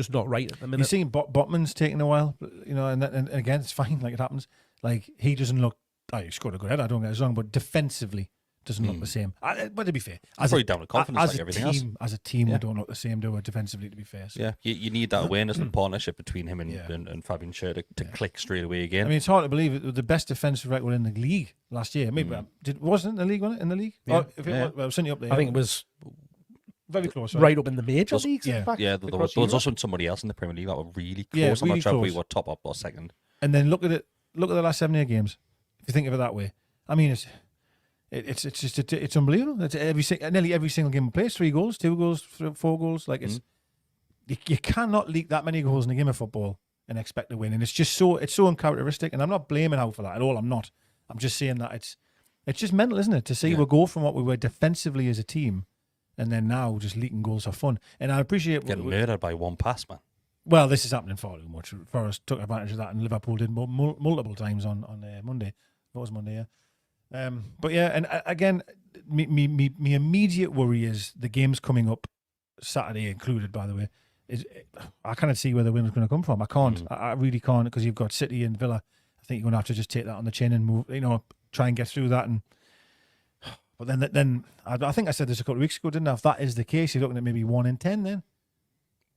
not right at the minute. You're seeing Botman's taking a while, and again, it's fine, like it happens. Like, he doesn't look, he scored a good head, I don't get it wrong, but defensively doesn't look the same. But to be fair, probably down with confidence like everything else. As a team, we don't look the same, do we, defensively, to be fair. So. Yeah, you need that awareness and partnership between him and Fabian Schär to click straight away again. I mean, it's hard to believe it was the best defensive record in the league last year. Maybe wasn't it in the league, wasn't it? In the league? Yeah. Or if it was, well, certainly up there. I think it was very close, right up in the major leagues. Yeah, in fact, there was also somebody else in the Premier League that were really close. Yeah, I'm really not sure if we close. were top up or second. And then look at the last 7 games. If you think of it that way, I mean, it's unbelievable. It's nearly every single game we play, 3 goals, 2 goals, 4 goals. Like you cannot leak that many goals in a game of football and expect to win. And it's so uncharacteristic. And I'm not blaming Howe for that at all. I'm not. I'm just saying that it's just mental, isn't it? To see we go from what we were defensively as a team, and then now just leaking goals for fun. And I appreciate getting murdered by one pass, man. Well, this is happening far too much. Forest took advantage of that, and Liverpool did multiple times on Monday. That was Monday, yeah. But yeah, and again, me immediate worry is the games coming up, Saturday included, by the way. I cannot see where the win's going to come from. I can't. I really can't, because you've got City and Villa. I think you're going to have to just take that on the chin and move. Try and get through that. But then I think I said this a couple of weeks ago, didn't I? If that is the case, you're looking at maybe 1 in 10 then.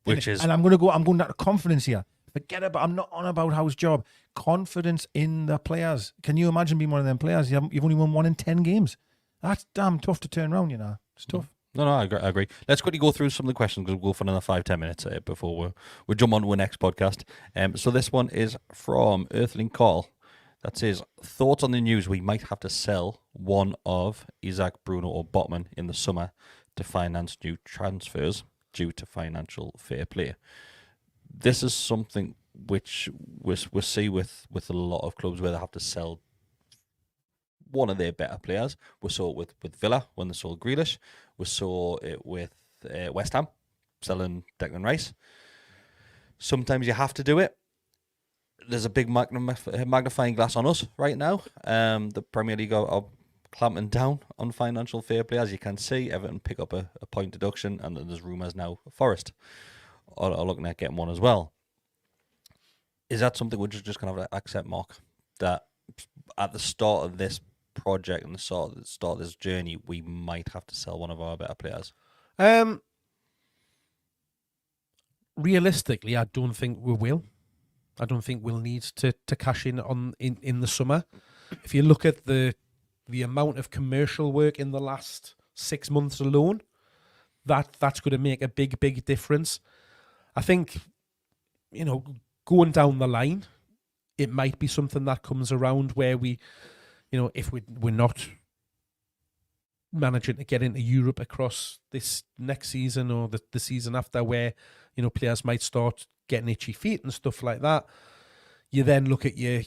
And I'm going down to confidence here. Forget about. I'm not on about Howe's job. Confidence in the players. Can you imagine being one of them players? You've only won 1 in 10 games. That's damn tough to turn around. It's tough. No, I agree. Let's quickly go through some of the questions, because we'll go for another 5-10 minutes before we jump on to the next podcast. So this one is from Earthling Carl. That says, thoughts on the news we might have to sell one of Isaac, Bruno or Botman in the summer to finance new transfers due to financial fair play. This is something which we see with a lot of clubs where they have to sell one of their better players. We saw it with Villa when they sold Grealish. We saw it with West Ham selling Declan Rice. Sometimes you have to do it. There's a big magnifying glass on us right now. The Premier League are clamping down on financial fair play. As you can see, Everton pick up a point deduction, and there's rumours now Forest are looking at getting one as well. Is that something we're just going to have to accept, Mark? That at the start of this project and the start of this journey, we might have to sell one of our better players? Realistically, I don't think we will. I don't think we'll need to cash in in the summer. If you look at the amount of commercial work in the last 6 months alone, that's going to make a big difference. I think, going down the line, it might be something that comes around where we, if we're not managing to get into Europe across this next season or the season after, where, players might start getting itchy feet and stuff like that, you then look at the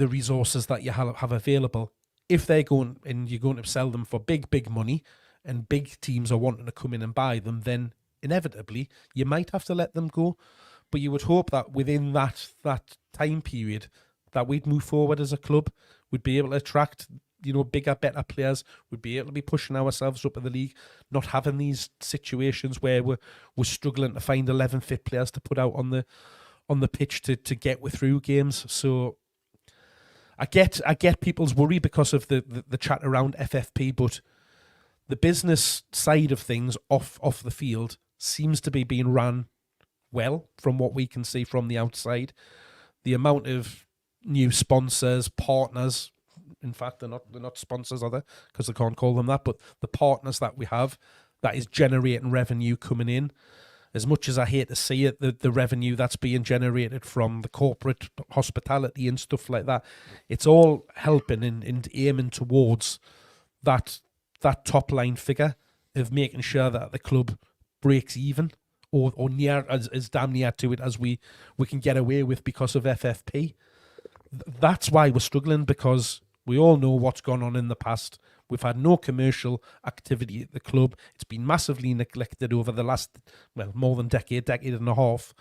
resources that you have available. If they're going and you're going to sell them for big money, and big teams are wanting to come in and buy them, then inevitably you might have to let them go. But you would hope that within that time period that we'd move forward as a club, we'd be able to attract bigger, better players. We'd be able to be pushing ourselves up in the league, not having these situations where we're struggling to find 11 fit players to put out on the pitch to get through games. So I get people's worry because of the chat around FFP, but the business side of things off the field seems to be being run well from what we can see from the outside. The amount of new sponsors, partners, in fact, they're not sponsors, are they? Because they can't call them that. But the partners that we have, that is generating revenue coming in. As much as I hate to see it, the revenue that's being generated from the corporate hospitality and stuff like that, it's all helping and aiming towards that top line figure of making sure that the club breaks even or near as damn near to it as we can get away with because of FFP. That's why we're struggling, because we all know what's gone on in the past. We've had no commercial activity at the club. It's been massively neglected over the last, more than decade and a half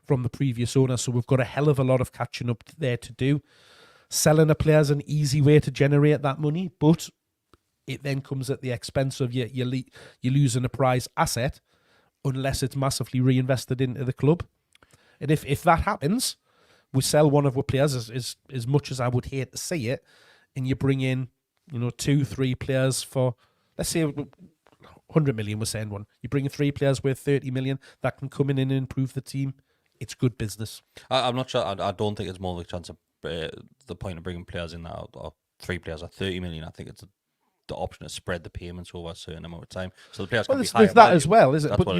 from the previous owner. So we've got a hell of a lot of catching up there to do. Selling a player is an easy way to generate that money, but it then comes at the expense of you losing a prize asset unless it's massively reinvested into the club. And if that happens, we sell one of our players, as much as I would hate to see it, and you bring in, 2-3 players for, let's say, 100 million, we're saying one. You bring in 3 players worth 30 million that can come in and improve the team. It's good business. I'm not sure. I don't think it's more the chance of the point of bringing players in that or 3 players at 30 million. I think it's the option to spread the payments over a certain amount of time, so the players can be higher with that value. as well, is it? That's but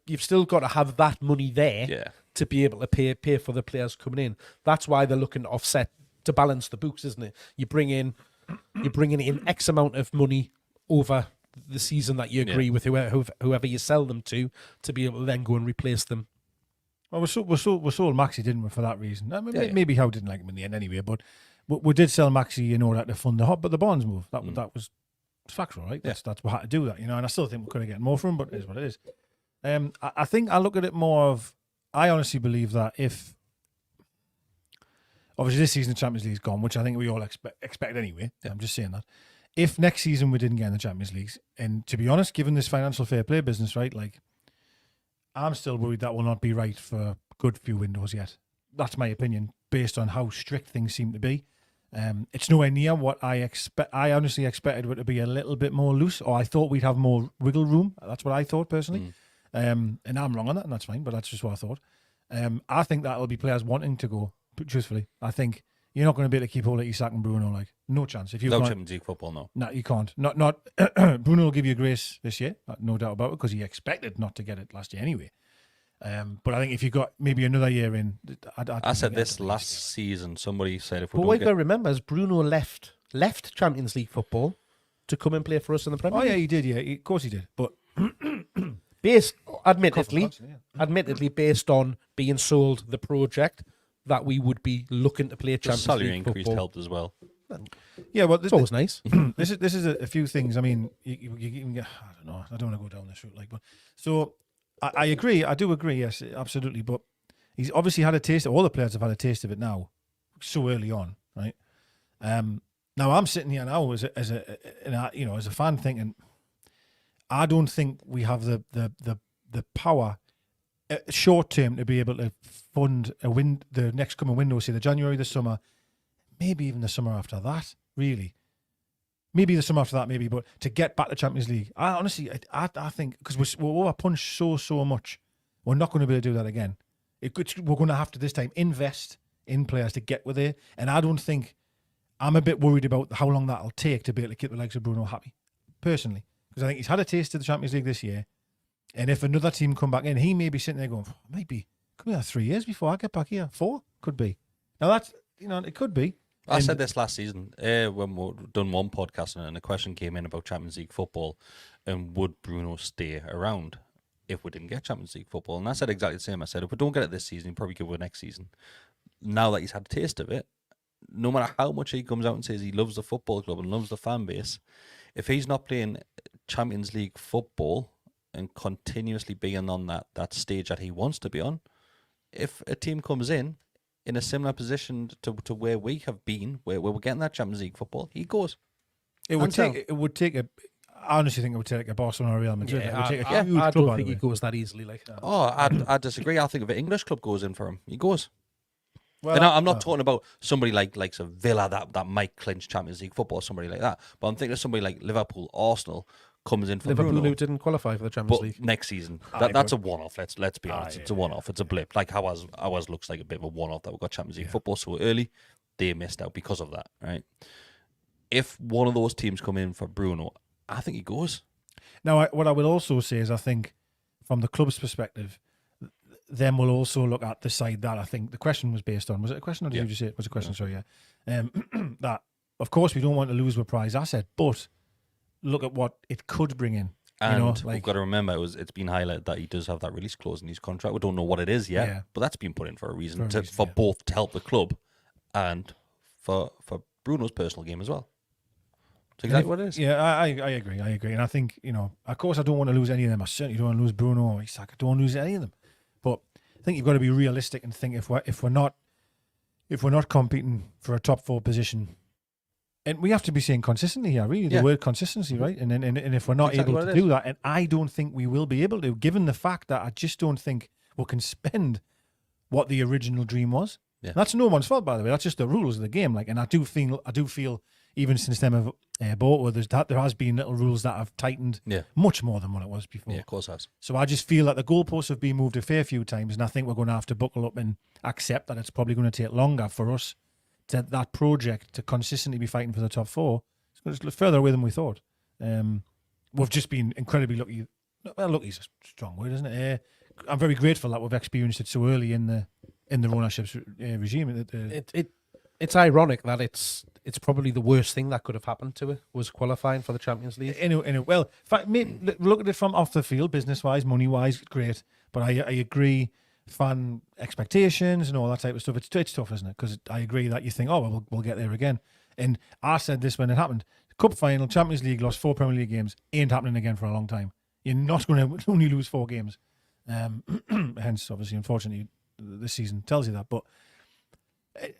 you've still got to have that money there to be able to pay for the players coming in. That's why they're looking to offset, to balance the books, isn't it? You bring in you're bringing in X amount of money over the season that you agree with whoever you sell them to be able to then go and replace them. Well, we sold Maxi, didn't we, for that reason? I mean, maybe Howe didn't like him in the end anyway, but we did sell Maxi in order to fund the Barnes move. That was factual, right? That's we had to do that, and I still think we could have gotten more from him, but it is what it is. I think I look at it more of, I honestly believe that if, obviously this season the Champions League's gone, which I think we all expect anyway, I'm just saying that. If next season we didn't get in the Champions League, and to be honest, given this financial fair play business, right, like, I'm still worried that will not be right for a good few windows yet. That's my opinion, based on how strict things seem to be. It's nowhere near what I expect. I honestly expected it to be a little bit more loose, or I thought we'd have more wiggle room. That's what I thought personally. And I'm wrong on that, and that's fine, but that's just what I thought. I think that'll be players wanting to go, but truthfully. I think you're not going to be able to keep hold of Isak and Bruno, like, no chance. If you've No got Champions League football, no. No, you can't. Not Bruno will give you grace this year, no doubt about it, because he expected not to get it last year anyway. But I think if you got maybe another year in, I said this last season. Somebody said if we But don't what you get... got to remember is Bruno left Champions League football to come and play for us in the Premier Oh League. yeah, he did. Yeah, of course he did. But admittedly, based on being sold the project that we would be looking to play the Champions salary League increase football. helped as well. yeah, well, It's always nice. this is a few things. I mean, you can get. I don't know. I don't want to go down this route, like, but so I agree. I do agree. Yes, absolutely. But he's obviously had a taste. All the players have had a taste of it now, so early on, right? Now I'm sitting here now as a fan thinking, I don't think we have the power short term to be able to fund the next coming window, say the January, the summer, maybe even the summer after that, really. Maybe the summer after that, maybe, but to get back to Champions League, I honestly think, because we're overpunched so much, we're not going to be able to do that again. We're going to have to this time invest in players to get with there, and I don't think, I'm a bit worried about how long that'll take to be able to keep the likes of Bruno happy, personally, because I think he's had a taste of the Champions League this year, and if another team come back in, he may be sitting there going, could be 3 years before I get back here. 4 could be. Now that's, it could be. I said this last season when we done one podcast and a question came in about Champions League football and would Bruno stay around if we didn't get Champions League football? And I said exactly the same. I said if we don't get it this season, probably give it next season. Now that he's had a taste of it, no matter how much he comes out and says he loves the football club and loves the fan base, if he's not playing Champions League football and continuously being on that stage that he wants to be on, if a team comes in a similar position to where we have been, where we're getting that Champions League football, he goes. I honestly think it would take a Barcelona or Real Madrid. Yeah, it would take a huge I club, don't by think the he way. goes that easily. Like that. Oh, I disagree. I think if an English club goes in for him, he goes. Well, And I'm not talking about somebody like a Villa that might clinch Champions League football, somebody like that. But I'm thinking of somebody like Liverpool, Arsenal comes in for Liverpool Bruno. who didn't qualify for the Champions But League. next season, Aye, that's but- a one-off. Let's be honest, it's a one-off. It's a blip. Like ours looks like a bit of a one-off that we got Champions League football so early. They missed out because of that, right? If one of those teams come in for Bruno, I think he goes. Now, what I will also say is I think from the club's perspective, them will also look at the side that I think the question was based on. Was it a question or did you just say it was a question? Sorry, yeah. That, of course, we don't want to lose a prize asset, but look at what it could bring in. And we've got to remember it's been highlighted that he does have that release clause in his contract. We don't know what it is yet, but that's been put in for a reason, for both to help the club and for Bruno's personal game as well. That's exactly what it is. Yeah, I agree. And I think, of course I don't want to lose any of them. I certainly don't want to lose Bruno or Isak. I don't want to lose any of them. But I think you've got to be realistic and think if we're not competing for a top 4 position, and we have to be saying consistently here, really, the word consistency, right? And if we're not able to do that, and I don't think we will be able to, given the fact that I just don't think we can spend what the original dream was. Yeah. That's no one's fault, by the way. That's just the rules of the game. Like, and I do feel even since them have bought with us, that there has been little rules that have tightened much more than what it was before. Yeah, of course it has. So I just feel that the goalposts have been moved a fair few times, and I think we're going to have to buckle up and accept that it's probably going to take longer for us to that project to consistently be fighting for the top 4. It's going to further away than we thought. We've just been incredibly lucky. Well, lucky is a strong word, isn't it? I'm very grateful that we've experienced it so early in the ownership's regime. It's ironic that it's it's probably the worst thing that could have happened to it was qualifying for the Champions League. Well, in fact, look at it from off the field, business-wise, money-wise, great. But I agree, fan expectations and all that type of stuff, it's tough, isn't it? Because I agree that you think, oh, well, we'll get there again. And I said this when it happened. Cup final, Champions League, lost 4 Premier League games, ain't happening again for a long time. You're not going to only lose 4 games. Hence, obviously, unfortunately, this season tells you that. But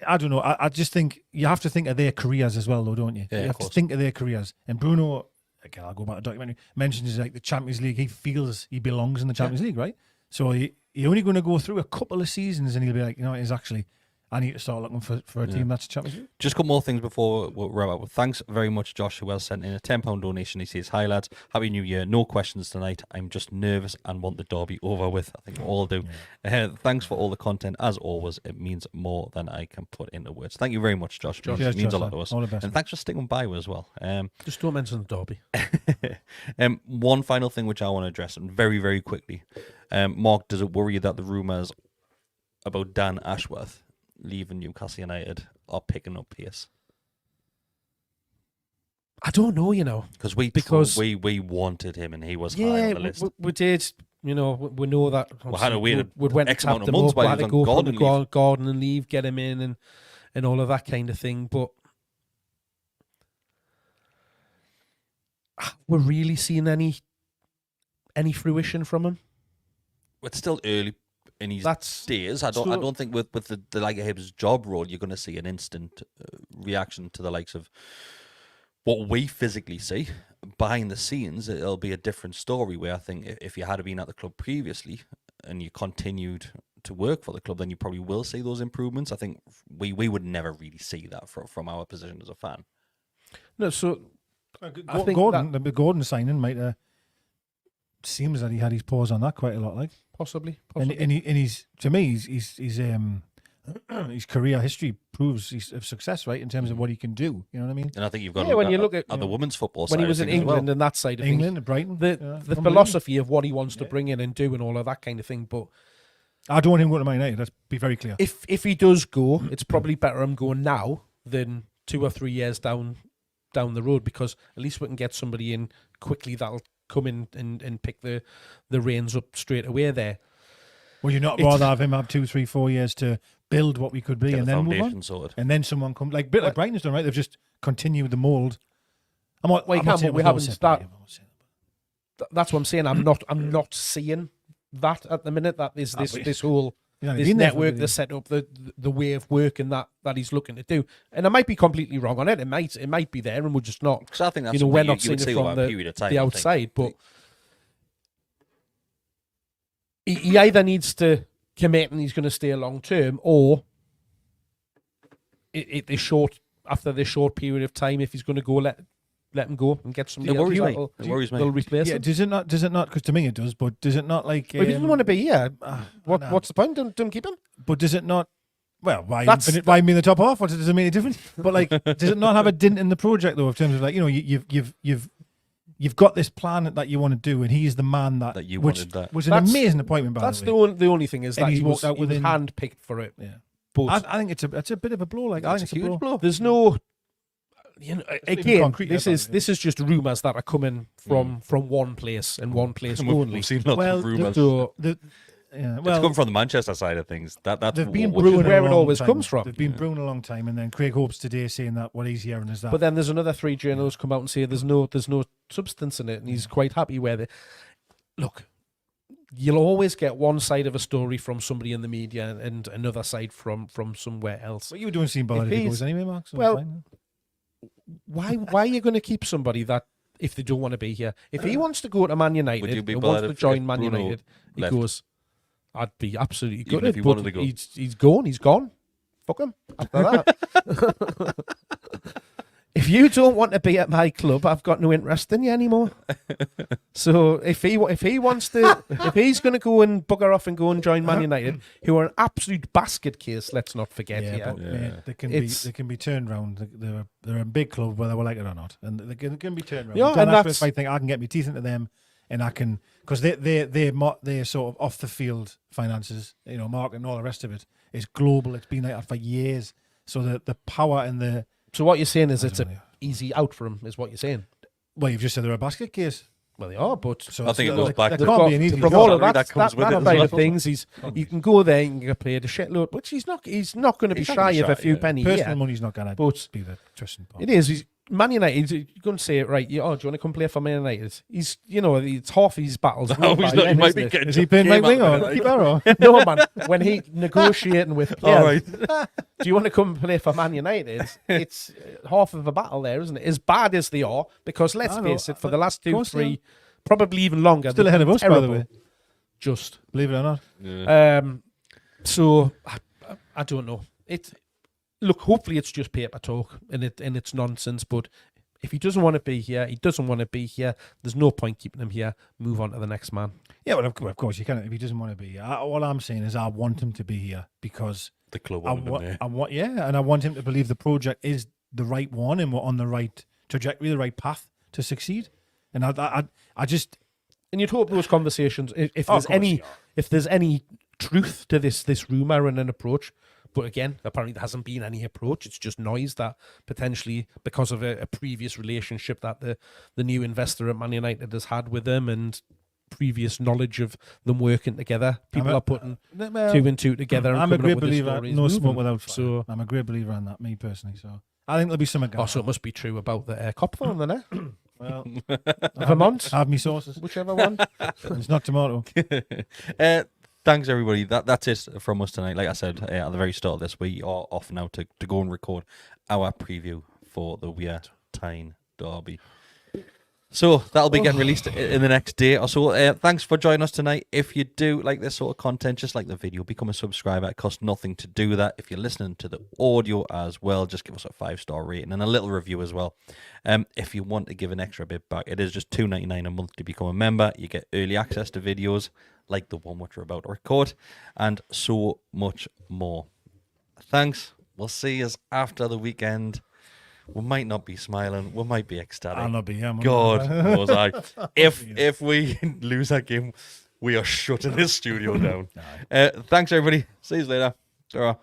I don't know. I just think you have to think of their careers as well, though, don't you? Yeah, you have to think of their careers. And Bruno, again, I'll go back to the documentary, mentions like the Champions League. He feels he belongs in the Champions League, right? So you're only going to go through a couple of seasons and he'll be like, you know, it's actually, I need to start looking for a team that's Champions League. Just a couple more things before we wrap up. Thanks very much, Josh, who has sent in a £10 donation. He says, hi lads, happy new year. No questions tonight. I'm just nervous and want the derby over with. I think we all do. Thanks for all the content. As always, it means more than I can put into words. Thank you very much, Josh. It means a lot to us. All the best. And thanks for sticking by us as well. Just don't mention the derby. One final thing which I want to address, and very, very quickly. Mark, does it worry you that the rumours about Dan Ashworth leaving Newcastle United are picking up pace? I don't know, you know, Because we wanted him and he was high on the list. we did. You know, we know that. We had to wait we went X to tap amount of them months up, while we he had was to on go garden from leave. garden and leave, get him in, and all of that kind of thing. But we're really seeing any fruition from him. It's still early in his days. I so- don't think with the like of his job role, you're going to see an instant reaction to the likes of what we physically see. Behind the scenes, it'll be a different story. Where I think if you had been at the club previously and you continued to work for the club, then you probably will see those improvements. I think we would never really see that from our position as a fan. No, so I think the Gordon signing might seems that he had his paws on that quite a lot, like possibly. and he's to me his career history proves he's of success, right, in terms of what he can do. You know what I mean? And I think you've got Yeah, to when you look look at the women's football when side he was of in things as well. England and that side of England things, and Brighton, the philosophy of what he wants to bring in and do and all of that kind of thing. But I don't want him going to Man United. Let's be very clear. if he does go, it's probably better him going now than 2 or 3 years down the road, because at least we can get somebody in quickly that'll come in and pick the reins up straight away there. Well, you'd not rather have him have 2, 3, 4 years to build what we could be Get and the then move foundation on? sorted. And then someone come like Brighton's done, right? They've just continued the mould. That's what I'm saying. I'm not seeing that at the minute. That is this whole this network, the setup, the way of working that he's looking to do. And I might be completely wrong on it. It might be there, and we're just not. Because I think that's we're not you seeing would it see from over a period of time, the I think. outside. But he either needs to commit and he's going to stay long term, or after this short period of time, if he's going to go, let him go and get somebody else that'll replace him. Does it not? Because to me it does. But does it not like? If he doesn't want to be here, what's the point? Don't keep him. But does it not? Well, why be in the top half? What does it make a difference? But like, does it not have a dint in the project though? In terms of like, you know, you've got this plan that you want to do, and he's the man that you which wanted that. was an amazing appointment. By That's the way, the only thing is And that he's he walked was out within handpicked for it. Yeah. But I think it's a bit of a blow. Like I think it's a huge blow. there's no. You know, again, concrete this is just rumours that are coming from one place and one place only. We've seen lots of rumours. So It's come from the Manchester side of things. That's they've been which is brewing where a it long always time. comes from. They've been brewing a long time, and then Craig Hope's today saying that what he's hearing is that. But then there's another 3 journalists come out and say there's no substance in it, and he's quite happy where they look. You'll always get one side of a story from somebody in the media and another side from somewhere else. What you were doing seeing Ballard if he goes anyway, Mark? So well, fine. Why are you going to keep somebody that if they don't want to be here? If he wants to go to Man United, you be he wants bothered to if join Man Bruno United, he left? goes, I'd be absolutely Even gutted. if he But wanted to go. he's gone. He's gone. Fuck him. After that. If you don't want to be at my club, I've got no interest in you anymore. So if he wants to, if he's going to go and bugger off and go and join Man United, who are an absolute basket case, let's not forget here. But mate, they can be turned round. They're a big club, whether we like it or not, and they can be turned round. Yeah, Dan and Ashworth might think I can get my teeth into them, and I can because they're sort of off the field finances, you know, marketing and all the rest of it is global. It's been like that for years. So the power and the So what you're saying is it's don't a know. easy out for him, is what you're saying. Well, you've just said they're a basket case. Well, they are, but So I think it it's- goes back there to- can't be an easy from job. all of Salary that, that comes with it as side well. of things, you can go there and get paid a shitload, which he's not going to be He's not shy gonna of a shy, few yeah. penny. Personal Yeah, money's not going to but be the twisting point. it is. He's Man United. You're going to say it right. Do you want to come play for Man United? He's, it's half his battles. No, won by he's not. He then, might isn't be it? getting Is he playing right game wing out or of it. keeper or? No, man. When he negotiating with All players, right. do you want to come play for Man United? It's half of a battle there, isn't it? As bad as they are, because let's I know, face it, for the last of 2, course they 3, probably even longer, Still they've ahead of been us, by the terrible. way. Just Believe it or not. Yeah. so I don't know. Look, hopefully it's just paper talk and it's nonsense. But if he doesn't want to be here, he doesn't want to be here. There's no point keeping him here. Move on to the next man. Yeah, well, of course you can. If he doesn't want to be here, all I'm saying is I want him to be here because The club I wanted him there. want, and I want him to believe the project is the right one and we're on the right trajectory, the right path to succeed. And I just And you'd hope those conversations, if Oh, of there's course, any, yeah. if there's any truth to this rumor and an approach. But again, apparently there hasn't been any approach. It's just noise that potentially, because of a previous relationship that the new investor at Man United has had with them and previous knowledge of them working together, people are putting well, 2 and 2 together. And I'm a coming great up with the believer. stories No moving. smoke without fire. So, I'm a great believer in that, me personally. So I think there'll be something. also, it must be true about the cop phone then, eh? Well, Vermont, I have me sources. whichever one. It's not tomato. Thanks everybody. That's it from us tonight. Like I said at the very start of this, we are off now to go and record our preview for the Weir Tyne derby. So that'll be getting released in the next day or so. Thanks for joining us tonight. If you do like this sort of content, just like the video, become a subscriber. It costs nothing to do that. If you're listening to the audio as well, just give us a 5-star rating and a little review as well. If you want to give an extra bit back, it is just $2.99 a month to become a member. You get early access to videos like the one which we're about to record and so much more. Thanks. We'll see you after the weekend. We might not be smiling. We might be ecstatic. I'll not be here. God knows I. If we lose that game, we are shutting this studio down. Thanks, everybody. See you later. Ta-ra.